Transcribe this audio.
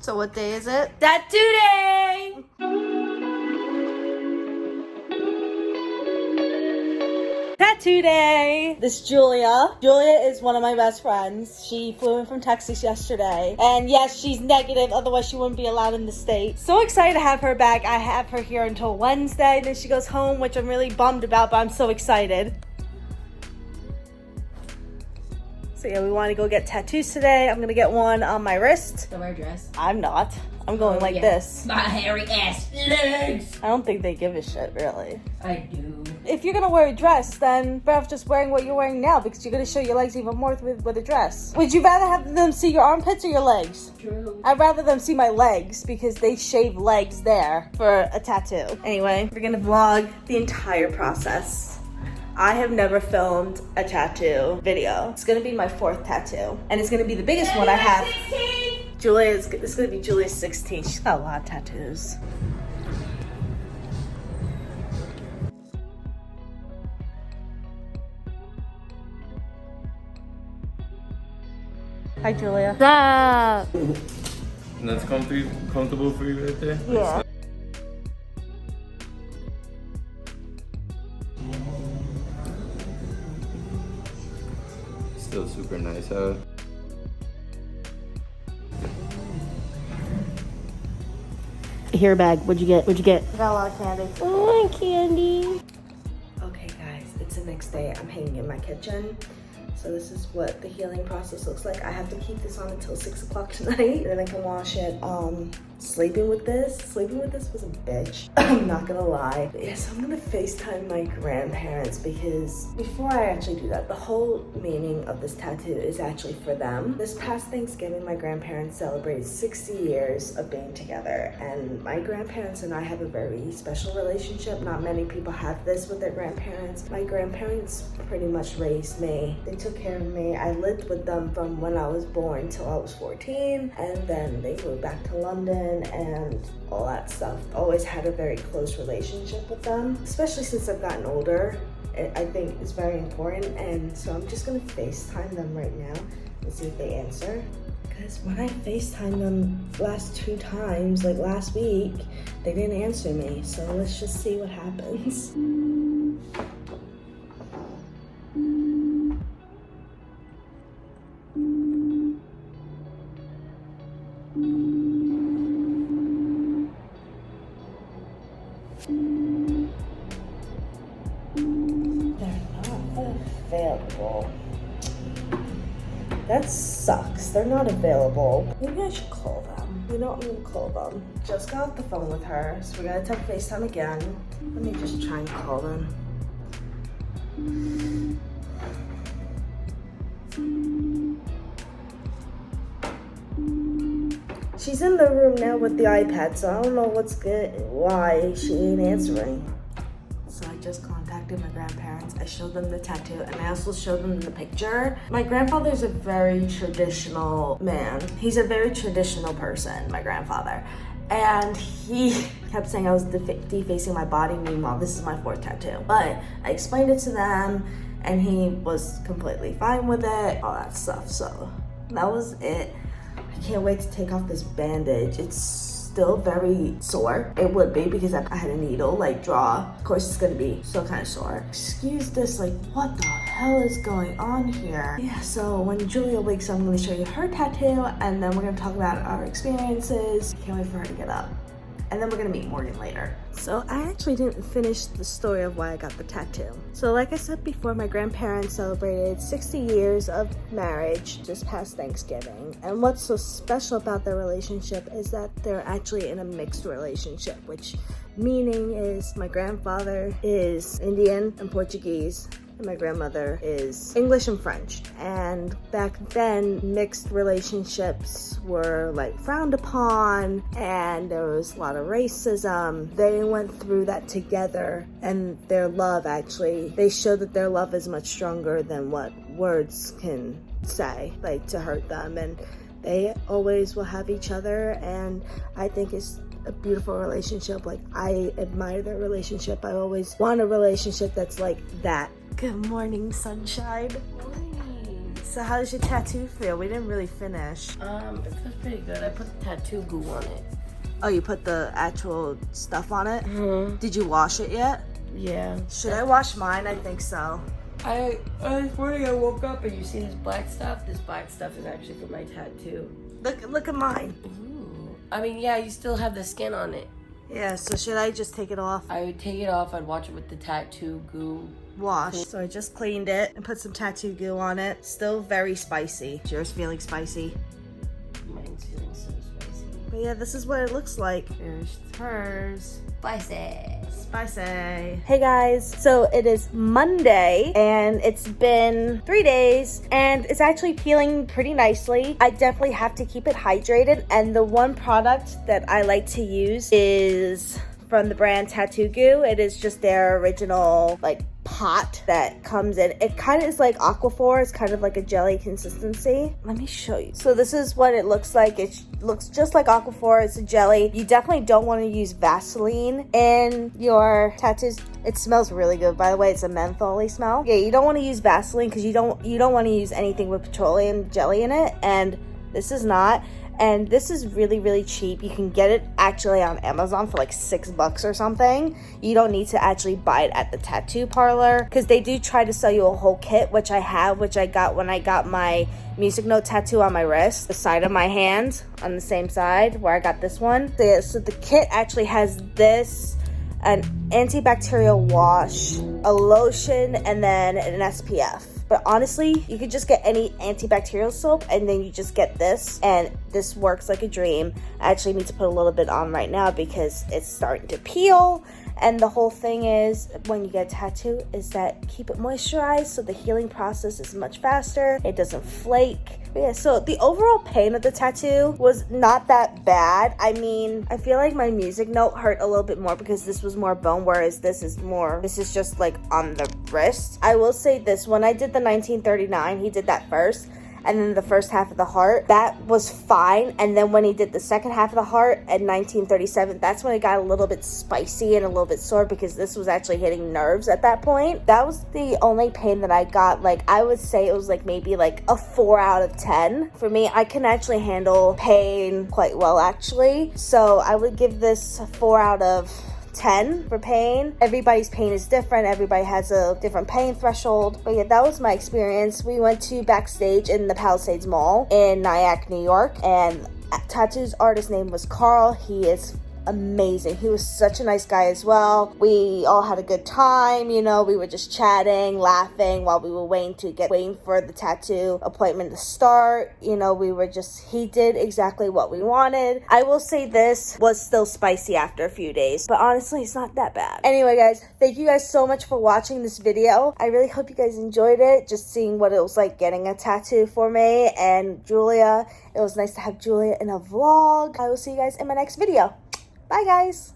So what day is it? Tattoo day! Tattoo day! This Julia. Julia is one of my best friends. She flew in from Texas yesterday. And yes, she's negative, otherwise she wouldn't be allowed in the state. So excited to have her back. I have her here until Wednesday, then she goes home, which I'm really bummed about, but I'm so excited. So yeah, we want to go get tattoos today. I'm gonna get one on my wrist. Don't wear a dress. I'm not. I'm going like this. My hairy ass legs. I don't think they give a shit, really. I do. If you're gonna wear a dress, then better off just wearing what you're wearing now, because you're gonna show your legs even more with a dress. Would you rather have them see your armpits or your legs? True. I'd rather them see my legs, because they shave legs there for a tattoo. Anyway, we're gonna vlog the entire process. I have never filmed a tattoo video. It's gonna be my 4th tattoo, and it's gonna be the biggest one I have. 16. It's gonna be Julia's 16. She's got a lot of tattoos. Hi, Julia. What's up? And that's comfortable for you right there? Yeah. Still super nice, huh? Hair bag. What'd you get? What'd you get? I got a lot of candy. Oh, candy. Okay, guys, it's the next day. I'm hanging in my kitchen. So this is what the healing process looks like. I have to keep this on until 6 o'clock tonight, and then I can wash it. Sleeping with this was a bitch. I'm not gonna lie. But yeah, so I'm gonna FaceTime my grandparents, because before I actually do that, the whole meaning of this tattoo is actually for them. This past Thanksgiving, my grandparents celebrated 60 years of being together, and my grandparents and I have a very special relationship. Not many people have this with their grandparents. My grandparents pretty much raised me. They took care of me. I lived with them from when I was born till I was 14, and then they moved back to London and all that stuff. Always had a very close relationship with them, especially since I've gotten older. I think it's very important, and so I'm just gonna FaceTime them right now and see if they answer. Because when I FaceTimed them last 2 times, like last week, they didn't answer me. So let's just see what happens. Available. That sucks. They're not available. Maybe I should call them. You know what, I'm gonna call them. Just got off the phone with her, so we gotta take FaceTime again. Let me just try and call them. She's in the room now with the iPad, so I don't know why she ain't answering. So I just contacted my grandparents. I showed them the tattoo, and I also showed them the picture. My grandfather's a very traditional man. He's a very traditional person, my grandfather. And he kept saying I was defacing my body. Meanwhile, this is my 4th tattoo. But I explained it to them, and he was completely fine with it, all that stuff. So that was it. I can't wait to take off this bandage. It's still very sore. It would be, because I had a needle draw. Of course it's gonna be still kind of sore. Excuse this, what the hell is going on here? Yeah, so when Julia wakes up, I'm gonna show you her tattoo, and then we're gonna talk about our experiences. Can't wait for her to get up. And then we're gonna meet Morgan later. So I actually didn't finish the story of why I got the tattoo. So like I said before, my grandparents celebrated 60 years of marriage this past Thanksgiving. And what's so special about their relationship is that they're actually in a mixed relationship, which meaning is my grandfather is Indian and Portuguese, and my grandmother is English and French. And back then, mixed relationships were frowned upon, and there was a lot of racism. They went through that together, and their love they showed that their love is much stronger than what words can say, to hurt them. And they always will have each other, and I think it's a beautiful relationship. I admire their relationship. I always want a relationship that's like that. Good morning, sunshine. So how does your tattoo feel? We didn't really finish. It feels pretty good. I put the tattoo glue on it. Oh, you put the actual stuff on it? Mm-hmm. Did you wash it yet? Yeah. Should I wash mine? I think so. This morning I woke up and you see this black stuff? This black stuff is actually for my tattoo. Look at mine. Ooh. I mean, yeah, you still have the skin on it. Yeah, so should I just take it off? I would take it off. I'd wash it with the tattoo glue. Wash. So I just cleaned it and put some tattoo goo on it. Still very spicy. Is yours feeling spicy? Mine's feeling so spicy. But yeah, this is what it looks like. Here's hers. Spicy. Spicy. Hey guys, so it is Monday and it's been 3 days and it's actually peeling pretty nicely. I definitely have to keep it hydrated, and the one product that I like to use is from the brand Tattoo Goo. It is just their original like pot that comes in. It kind of is like Aquaphor. It's kind of like a jelly consistency. Let me show you. So this is what it looks like. It looks just like Aquaphor. It's a jelly. You definitely don't want to use Vaseline in your tattoos. It smells really good, by the way. It's a menthol-y smell. Yeah, you don't want to use Vaseline because you don't want to use anything with petroleum jelly in it, and this is not. And this is really, really cheap. You can get it actually on Amazon for like $6 or something. You don't need to actually buy it at the tattoo parlor because they do try to sell you a whole kit, which I have, which I got when I got my music note tattoo on my wrist, the side of my hand on the same side where I got this one. So the kit actually has this, an antibacterial wash, a lotion, and then an SPF. But honestly, you could just get any antibacterial soap and then you just get this, and this works like a dream. I actually need to put a little bit on right now because it's starting to peel. And the whole thing is, when you get a tattoo, is that keep it moisturized so the healing process is much faster. It doesn't flake. But yeah, so the overall pain of the tattoo was not that bad. I mean, I feel like my music note hurt a little bit more because this was more bone, whereas this is just like on the wrist. I will say this, when I did the 1939, he did that first. And then the first half of the heart, that was fine. And then when he did the second half of the heart at 1937, that's when it got a little bit spicy and a little bit sore because this was actually hitting nerves at that point. That was the only pain that I got. Like, I would say it was like maybe like a 4 out of 10. For me, I can actually handle pain quite well, actually. So I would give this a 4 out of 10 for pain. Everybody's pain is different. Everybody has a different pain threshold. But yeah, that was my experience. We went to backstage in the Palisades Mall in Nyack, New York, and Tattoo's artist name was Carl. He is amazing. He was such a nice guy as well. We all had a good time, you know, we were just chatting, laughing while we were waiting for the tattoo appointment to start. You know, he did exactly what we wanted. I will say this was still spicy after a few days, but honestly, it's not that bad. Anyway, guys, thank you guys so much for watching this video. I really hope you guys enjoyed it, just seeing what it was like getting a tattoo for me and Julia. It was nice to have Julia in a vlog. I will see you guys in my next video. Bye, guys.